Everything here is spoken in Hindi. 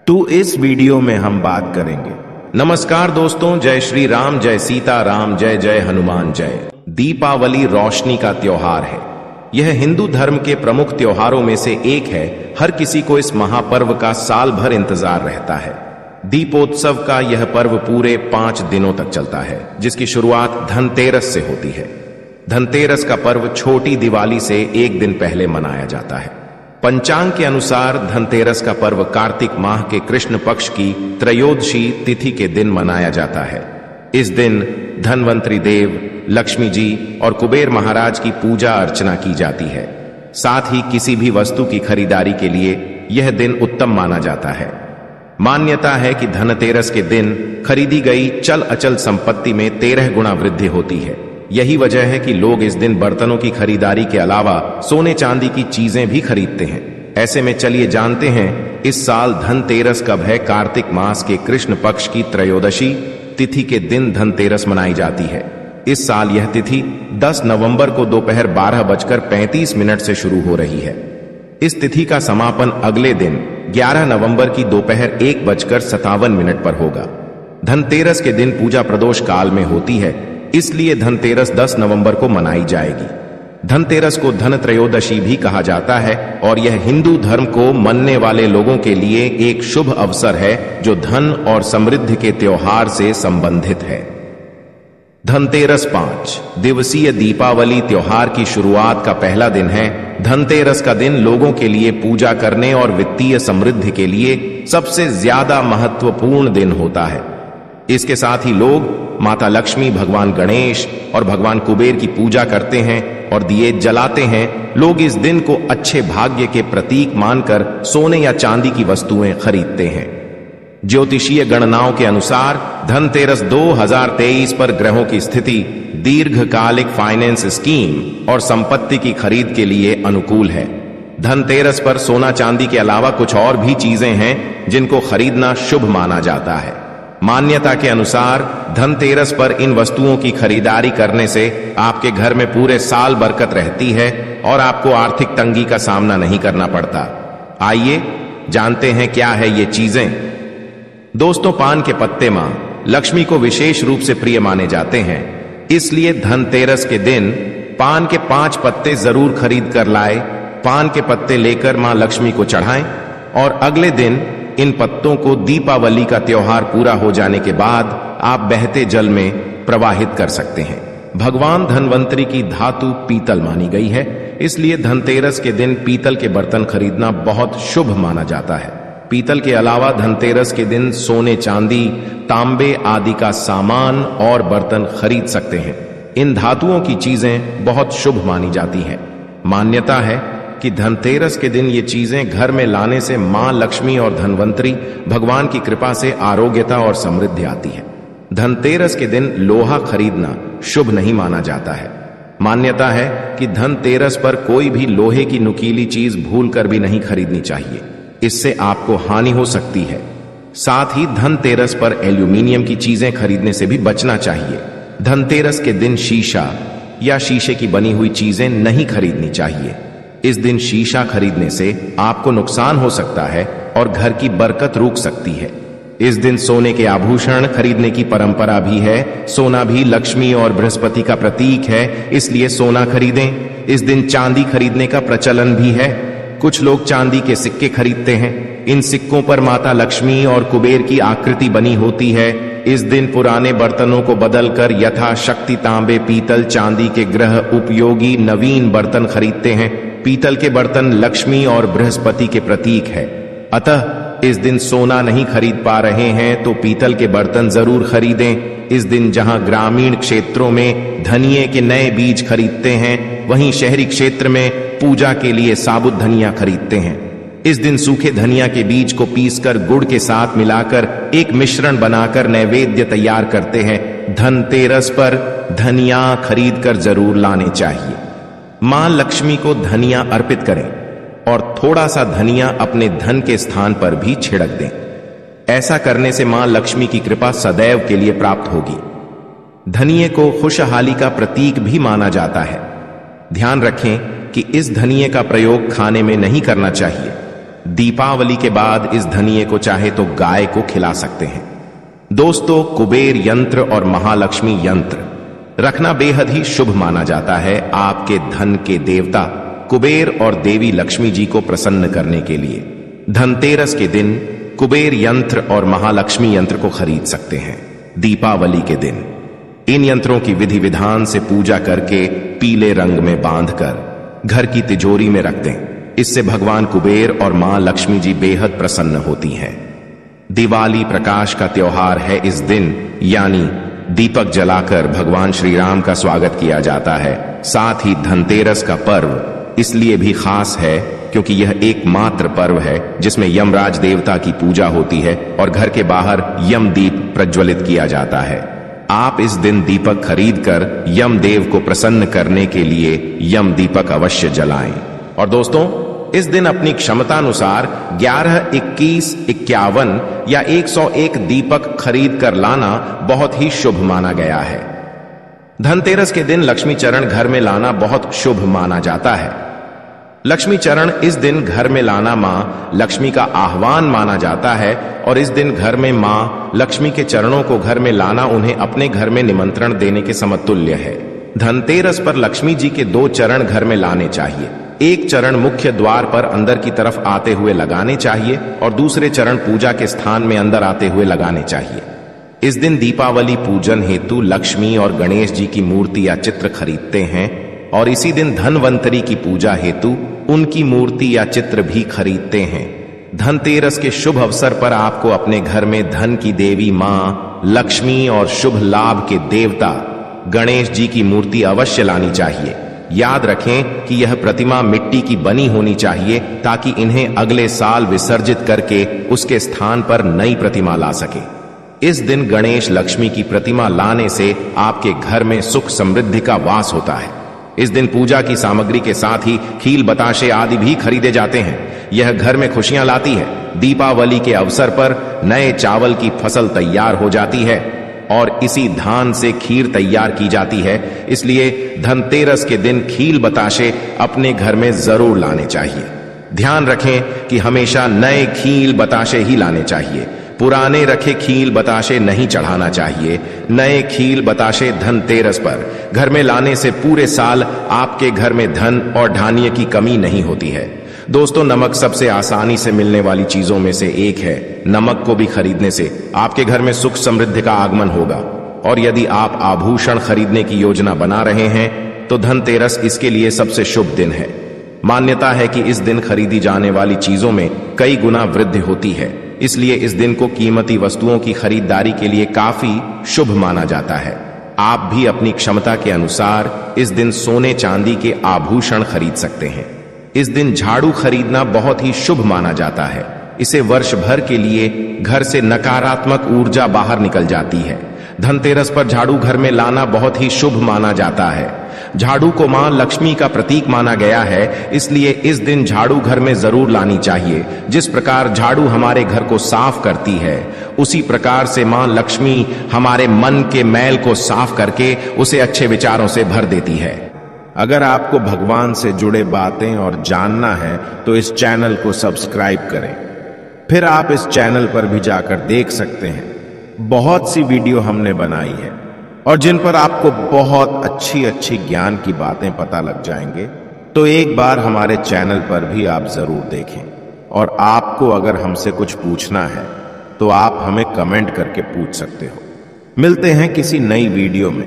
तो इस वीडियो में हम बात करेंगे। नमस्कार दोस्तों, जय श्री राम, जय सीता राम, जय जय हनुमान जय। दीपावली रोशनी का त्योहार है। यह हिंदू धर्म के प्रमुख त्योहारों में से एक है। हर किसी को इस महापर्व का साल भर इंतजार रहता है। दीपोत्सव का यह पर्व पूरे 5 दिनों तक चलता है, जिसकी शुरुआत धनतेरस से होती है। धनतेरस का पर्व छोटी दिवाली से एक दिन पहले मनाया जाता है। पंचांग के अनुसार धनतेरस का पर्व कार्तिक माह के कृष्ण पक्ष की त्रयोदशी तिथि के दिन मनाया जाता है। इस दिन धनवंतरी देव, लक्ष्मी जी और कुबेर महाराज की पूजा अर्चना की जाती है। साथ ही किसी भी वस्तु की खरीदारी के लिए यह दिन उत्तम माना जाता है। मान्यता है कि धनतेरस के दिन खरीदी गई चल अचल संपत्ति में 13 गुना वृद्धि होती है। यही वजह है कि लोग इस दिन बर्तनों की खरीदारी के अलावा सोने चांदी की चीजें भी खरीदते हैं। ऐसे में चलिए जानते हैं इस साल धनतेरस कब है। कार्तिक मास के कृष्ण पक्ष की त्रयोदशी तिथि के दिन धनतेरस मनाई जाती है। इस साल यह तिथि 10 नवंबर को दोपहर 12:35 से शुरू हो रही है। इस तिथि का समापन अगले दिन 11 नवंबर की दोपहर 1:57 पर होगा। धनतेरस के दिन पूजा प्रदोष काल में होती है, इसलिए धनतेरस 10 नवंबर को मनाई जाएगी। धनतेरस को धन त्रयोदशी भी कहा जाता है और यह हिंदू धर्म को मानने वाले लोगों के लिए एक शुभ अवसर है जो धन और समृद्धि के त्योहार से संबंधित है। धनतेरस 5 दिवसीय दीपावली त्योहार की शुरुआत का पहला दिन है। धनतेरस का दिन लोगों के लिए पूजा करने और वित्तीय समृद्धि के लिए सबसे ज्यादा महत्वपूर्ण दिन होता है। इसके साथ ही लोग माता लक्ष्मी, भगवान गणेश और भगवान कुबेर की पूजा करते हैं और दिए जलाते हैं। लोग इस दिन को अच्छे भाग्य के प्रतीक मानकर सोने या चांदी की वस्तुएं खरीदते हैं। ज्योतिषीय गणनाओं के अनुसार धनतेरस 2023 पर ग्रहों की स्थिति दीर्घकालिक फाइनेंस स्कीम और संपत्ति की खरीद के लिए अनुकूल है। धनतेरस पर सोना चांदी के अलावा कुछ और भी चीजें हैं जिनको खरीदना शुभ माना जाता है। मान्यता के अनुसार धनतेरस पर इन वस्तुओं की खरीदारी करने से आपके घर में पूरे साल बरकत रहती है और आपको आर्थिक तंगी का सामना नहीं करना पड़ता। आइए जानते हैं क्या है ये चीजें। दोस्तों, पान के पत्ते मां लक्ष्मी को विशेष रूप से प्रिय माने जाते हैं, इसलिए धनतेरस के दिन पान के 5 पत्ते जरूर खरीद कर लाए। पान के पत्ते लेकर मां लक्ष्मी को चढ़ाएं और अगले दिन इन पत्तों को दीपावली का त्योहार पूरा हो जाने के बाद आप बहते जल में प्रवाहित कर सकते हैं। भगवान धनवंतरी की धातु पीतल मानी गई है, इसलिए धनतेरस के दिन पीतल के बर्तन खरीदना बहुत शुभ माना जाता है। पीतल के अलावा धनतेरस के दिन सोने, चांदी, तांबे आदि का सामान और बर्तन खरीद सकते हैं। इन धातुओं की चीजें बहुत शुभ मानी जाती हैं। मान्यता है कि धनतेरस के दिन ये चीजें घर में लाने से मां लक्ष्मी और धनवंतरी भगवान की कृपा से आरोग्यता और समृद्धि आती है। धनतेरस के दिन लोहा खरीदना शुभ नहीं माना जाता है। मान्यता है कि धनतेरस पर कोई भी लोहे की नुकीली चीज भूलकर भी नहीं खरीदनी चाहिए, इससे आपको हानि हो सकती है। साथ ही धनतेरस पर एल्यूमिनियम की चीजें खरीदने से भी बचना चाहिए। धनतेरस के दिन शीशा या शीशे की बनी हुई चीजें नहीं खरीदनी चाहिए। इस दिन शीशा खरीदने से आपको नुकसान हो सकता है और घर की बरकत रुक सकती है। इस दिन सोने के आभूषण खरीदने की परंपरा भी है। सोना भी लक्ष्मी और बृहस्पति का प्रतीक है, इसलिए सोना खरीदें। इस दिन चांदी खरीदने का प्रचलन भी है। कुछ लोग चांदी के सिक्के खरीदते हैं। इन सिक्कों पर माता लक्ष्मी और कुबेर की आकृति बनी होती है। इस दिन पुराने बर्तनों को बदलकर यथाशक्ति तांबे, पीतल, चांदी के ग्रह उपयोगी नवीन बर्तन खरीदते हैं। पीतल के बर्तन लक्ष्मी और बृहस्पति के प्रतीक है, अतः इस दिन सोना नहीं खरीद पा रहे हैं तो पीतल के बर्तन जरूर खरीदें। इस दिन जहां ग्रामीण क्षेत्रों में धनिये के नए बीज खरीदते हैं, वहीं शहरी क्षेत्र में पूजा के लिए साबुत धनिया खरीदते हैं। इस दिन सूखे धनिया के बीज को पीसकर गुड़ के साथ मिलाकर एक मिश्रण बनाकर नैवेद्य तैयार करते हैं। धनतेरस पर धनिया खरीद कर जरूर लाने चाहिए। मां लक्ष्मी को धनिया अर्पित करें और थोड़ा सा धनिया अपने धन के स्थान पर भी छिड़क दें। ऐसा करने से मां लक्ष्मी की कृपा सदैव के लिए प्राप्त होगी। धनिये को खुशहाली का प्रतीक भी माना जाता है। ध्यान रखें कि इस धनिये का प्रयोग खाने में नहीं करना चाहिए। दीपावली के बाद इस धनिये को चाहे तो गाय को खिला सकते हैं। दोस्तों, कुबेर यंत्र और महालक्ष्मी यंत्र रखना बेहद ही शुभ माना जाता है आपके धन के देवता कुबेर और देवी लक्ष्मी जी को प्रसन्न करने के लिए। धनतेरस के दिन कुबेर यंत्र और महालक्ष्मी यंत्र को खरीद सकते हैं। दीपावली के दिन इन यंत्रों की विधि विधान से पूजा करके पीले रंग में बांधकर घर की तिजोरी में रख दें। इससे भगवान कुबेर और मां लक्ष्मी जी बेहद प्रसन्न होती हैं। दिवाली प्रकाश का त्योहार है। इस दिन यानी दीपक जलाकर भगवान श्री राम का स्वागत किया जाता है। साथ ही धनतेरस का पर्व इसलिए भी खास है क्योंकि यह एकमात्र पर्व है जिसमें यमराज देवता की पूजा होती है और घर के बाहर यम दीप प्रज्वलित किया जाता है। आप इस दिन दीपक खरीदकर यम देव को प्रसन्न करने के लिए यम दीपक अवश्य जलाएं। और दोस्तों, इस दिन अपनी क्षमतानुसार 11, 21, 51 या 101 दीपक खरीद कर लाना बहुत ही शुभ माना गया है। धनतेरस के दिन लक्ष्मी चरण घर में लाना बहुत शुभ माना जाता है। लक्ष्मी चरण इस दिन घर में लाना मां लक्ष्मी का आह्वान माना जाता है और इस दिन घर में मां लक्ष्मी के चरणों को घर में लाना उन्हें अपने घर में निमंत्रण देने के समतुल्य है। धनतेरस पर लक्ष्मी जी के 2 चरण घर में लाने चाहिए। एक चरण मुख्य द्वार पर अंदर की तरफ आते हुए लगाने चाहिए और दूसरे चरण पूजा के स्थान में अंदर आते हुए लगाने चाहिए। इस दिन दीपावली पूजन हेतु लक्ष्मी और गणेश जी की मूर्ति या चित्र खरीदते हैं और इसी दिन धनवंतरी की पूजा हेतु उनकी मूर्ति या चित्र भी खरीदते हैं। धनतेरस के शुभ अवसर पर आपको अपने घर में धन की देवी मां लक्ष्मी और शुभ लाभ के देवता गणेश जी की मूर्ति अवश्य लानी चाहिए। याद रखें कि यह प्रतिमा मिट्टी की बनी होनी चाहिए ताकि इन्हें अगले साल विसर्जित करके उसके स्थान पर नई प्रतिमा ला सके। इस दिन गणेश लक्ष्मी की प्रतिमा लाने से आपके घर में सुख समृद्धि का वास होता है। इस दिन पूजा की सामग्री के साथ ही खील बताशे आदि भी खरीदे जाते हैं। यह घर में खुशियां लाती है। दीपावली के अवसर पर नए चावल की फसल तैयार हो जाती है और इसी धान से खीर तैयार की जाती है। इसलिए धनतेरस के दिन खील बताशे अपने घर में जरूर लाने चाहिए। ध्यान रखें कि हमेशा नए खील बताशे ही लाने चाहिए। पुराने रखे खील बताशे नहीं चढ़ाना चाहिए। नए खील बताशे धनतेरस पर घर में लाने से पूरे साल आपके घर में धन और धान्य की कमी नहीं होती है। दोस्तों, नमक सबसे आसानी से मिलने वाली चीजों में से एक है। नमक को भी खरीदने से आपके घर में सुख समृद्धि का आगमन होगा। और यदि आप आभूषण खरीदने की योजना बना रहे हैं तो धनतेरस इसके लिए सबसे शुभ दिन है। मान्यता है कि इस दिन खरीदी जाने वाली चीजों में कई गुना वृद्धि होती है। इसलिए इस दिन को कीमती वस्तुओं की खरीदारी के लिए काफी शुभ माना जाता है। आप भी अपनी क्षमता के अनुसार इस दिन सोने चांदी के आभूषण खरीद सकते हैं। इस दिन झाड़ू खरीदना बहुत ही शुभ माना जाता है। इसे वर्ष भर के लिए घर से नकारात्मक ऊर्जा बाहर निकल जाती है। धनतेरस पर झाड़ू घर में लाना बहुत ही शुभ माना जाता है। झाड़ू को मां लक्ष्मी का प्रतीक माना गया है, इसलिए इस दिन झाड़ू घर में जरूर लानी चाहिए। जिस प्रकार झाड़ू हमारे घर को साफ करती है, उसी प्रकार से मां लक्ष्मी हमारे मन के मैल को साफ करके उसे अच्छे विचारों से भर देती है। अगर आपको भगवान से जुड़े बातें और जानना है तो इस चैनल को सब्सक्राइब करें। फिर आप इस चैनल पर भी जाकर देख सकते हैं, बहुत सी वीडियो हमने बनाई है और जिन पर आपको बहुत अच्छी अच्छी ज्ञान की बातें पता लग जाएंगे। तो एक बार हमारे चैनल पर भी आप जरूर देखें। और आपको अगर हमसे कुछ पूछना है तो आप हमें कमेंट करके पूछ सकते हो। मिलते हैं किसी नई वीडियो में।